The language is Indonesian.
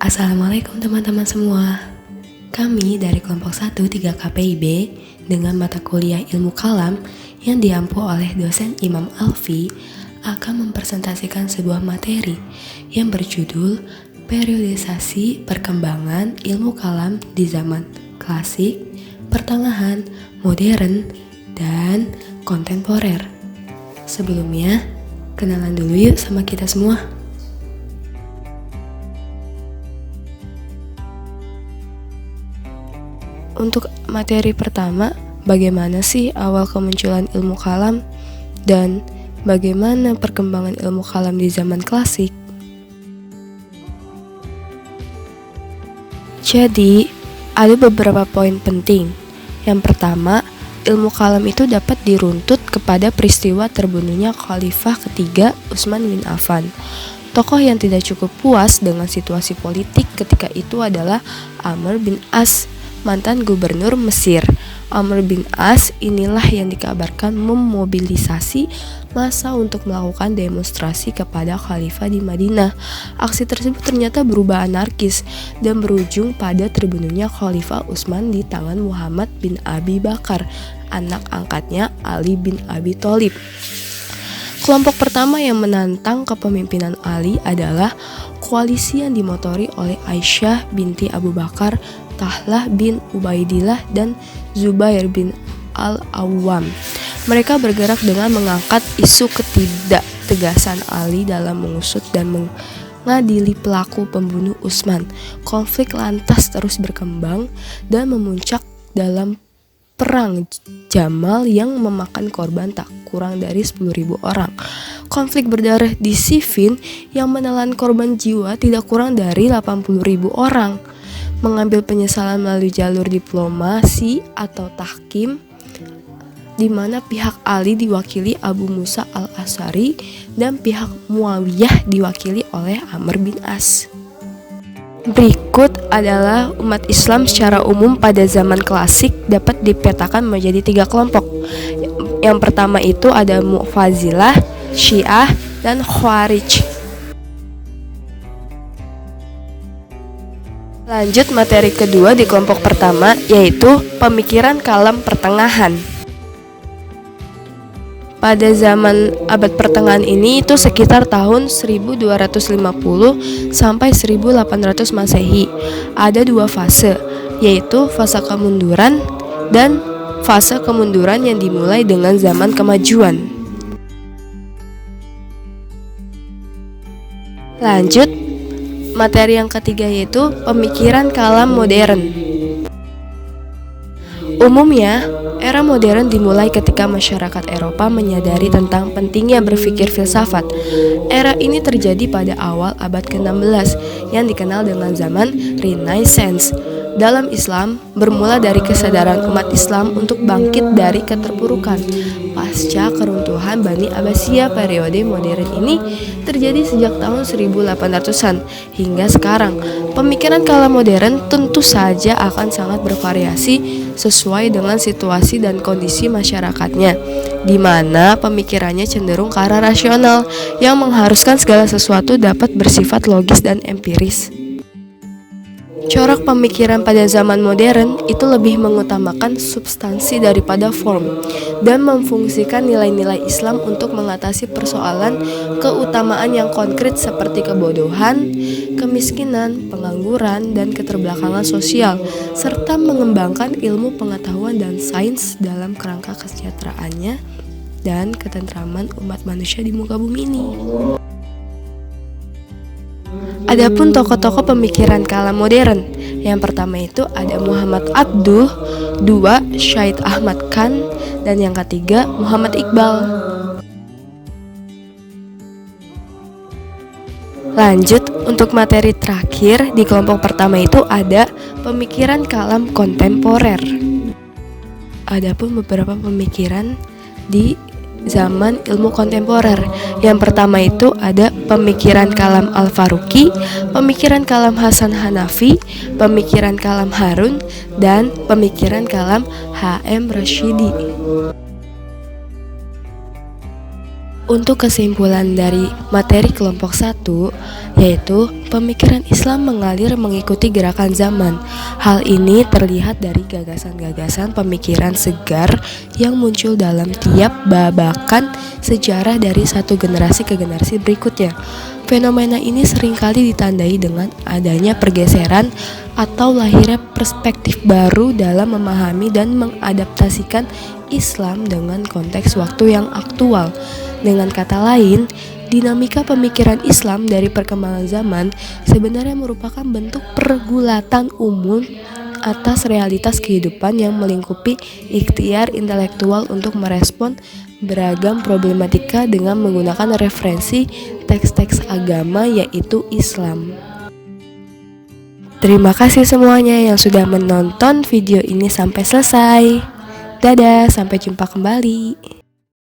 Assalamualaikum teman-teman semua. Kami dari kelompok 1 3 KPIB dengan mata kuliah Ilmu Kalam yang diampu oleh dosen Imam Alfi akan mempresentasikan sebuah materi yang berjudul Periodisasi Perkembangan Ilmu Kalam di Zaman Klasik, Pertengahan, Modern, dan Kontemporer. Sebelumnya, kenalan dulu yuk sama kita semua. Untuk materi pertama, bagaimana sih awal kemunculan ilmu kalam dan bagaimana perkembangan ilmu kalam di zaman klasik? Jadi, ada beberapa poin penting. Yang pertama, ilmu kalam itu dapat diruntut kepada peristiwa terbunuhnya Khalifah ketiga Utsman bin Affan. Tokoh yang tidak cukup puas dengan situasi politik ketika itu adalah Amr bin As, mantan gubernur Mesir. Amr bin As inilah yang dikabarkan memobilisasi massa untuk melakukan demonstrasi kepada khalifah di Madinah. Aksi tersebut ternyata berubah anarkis dan berujung pada terbunuhnya Khalifah Utsman di tangan Muhammad bin Abi Bakar, anak angkatnya Ali bin Abi Thalib. Kelompok pertama yang menantang kepemimpinan Ali adalah koalisi yang dimotori oleh Aisyah binti Abu Bakar, Tahlah bin Ubaidillah, dan Zubair bin Al-Awwam. Mereka bergerak dengan mengangkat isu ketidaktegasan Ali dalam mengusut dan mengadili pelaku pembunuh Utsman. Konflik lantas terus berkembang dan memuncak dalam Perang Jamal yang memakan korban tak kurang dari 10.000 orang. Konflik berdarah di Siffin yang menelan korban jiwa tidak kurang dari 80.000 orang. Mengambil penyesalan melalui jalur diplomasi atau tahkim, di mana pihak Ali diwakili Abu Musa al-Asy'ari dan pihak Muawiyah diwakili oleh Amr bin As. Berikut adalah umat Islam secara umum pada zaman klasik dapat dipetakan menjadi 3 kelompok. Yang pertama itu ada Mu'tazilah, Syiah, dan Khawarij. Lanjut materi kedua di kelompok pertama, yaitu pemikiran kalam pertengahan. Pada zaman abad pertengahan ini itu sekitar tahun 1250 sampai 1800 Masehi. Ada 2 fase, yaitu fase kemunduran dan fase kemunduran yang dimulai dengan zaman kemajuan. Lanjut, materi yang ketiga yaitu pemikiran kalam modern. Umumnya, era modern dimulai ketika masyarakat Eropa menyadari tentang pentingnya berpikir filsafat. Era ini terjadi pada awal abad ke-16 yang dikenal dengan zaman Renaissance. Dalam Islam, bermula dari kesadaran umat Islam untuk bangkit dari keterpurukan. Pasca keruntuhan Bani Abbasiyah, periode modern ini terjadi sejak tahun 1800-an hingga sekarang. Pemikiran kalam modern tentu saja akan sangat bervariasi sesuai dengan situasi dan kondisi masyarakatnya, di mana pemikirannya cenderung ke arah rasional yang mengharuskan segala sesuatu dapat bersifat logis dan empiris. Corak pemikiran pada zaman modern itu lebih mengutamakan substansi daripada form dan memfungsikan nilai-nilai Islam untuk mengatasi persoalan keutamaan yang konkret seperti kebodohan, kemiskinan, pengangguran, dan keterbelakangan sosial, serta mengembangkan ilmu pengetahuan dan sains dalam kerangka kesejahteraannya dan ketentraman umat manusia di muka bumi ini. Adapun tokoh-tokoh pemikiran kalam modern, yang pertama itu ada Muhammad Abduh, 2 Syed Ahmad Khan, dan yang ketiga Muhammad Iqbal. Lanjut, untuk materi terakhir di kelompok pertama itu ada pemikiran kalam kontemporer. Adapun beberapa pemikiran di zaman ilmu kontemporer. Yang pertama itu ada pemikiran kalam Al-Faruqi, pemikiran kalam Hasan Hanafi, pemikiran kalam Harun, dan pemikiran kalam H.M. Rashidi. Untuk kesimpulan dari materi kelompok 1, yaitu pemikiran Islam mengalir mengikuti gerakan zaman. Hal ini terlihat dari gagasan-gagasan pemikiran segar yang muncul dalam tiap babakan sejarah dari satu generasi ke generasi berikutnya. Fenomena ini seringkali ditandai dengan adanya pergeseran atau lahirnya perspektif baru dalam memahami dan mengadaptasikan Islam dengan konteks waktu yang aktual. Dengan kata lain, dinamika pemikiran Islam dari perkembangan zaman sebenarnya merupakan bentuk pergulatan umum atas realitas kehidupan yang melingkupi ikhtiar intelektual untuk merespon beragam problematika dengan menggunakan referensi teks-teks agama yaitu Islam. Terima kasih semuanya yang sudah menonton video ini sampai selesai. Dadah, sampai jumpa kembali.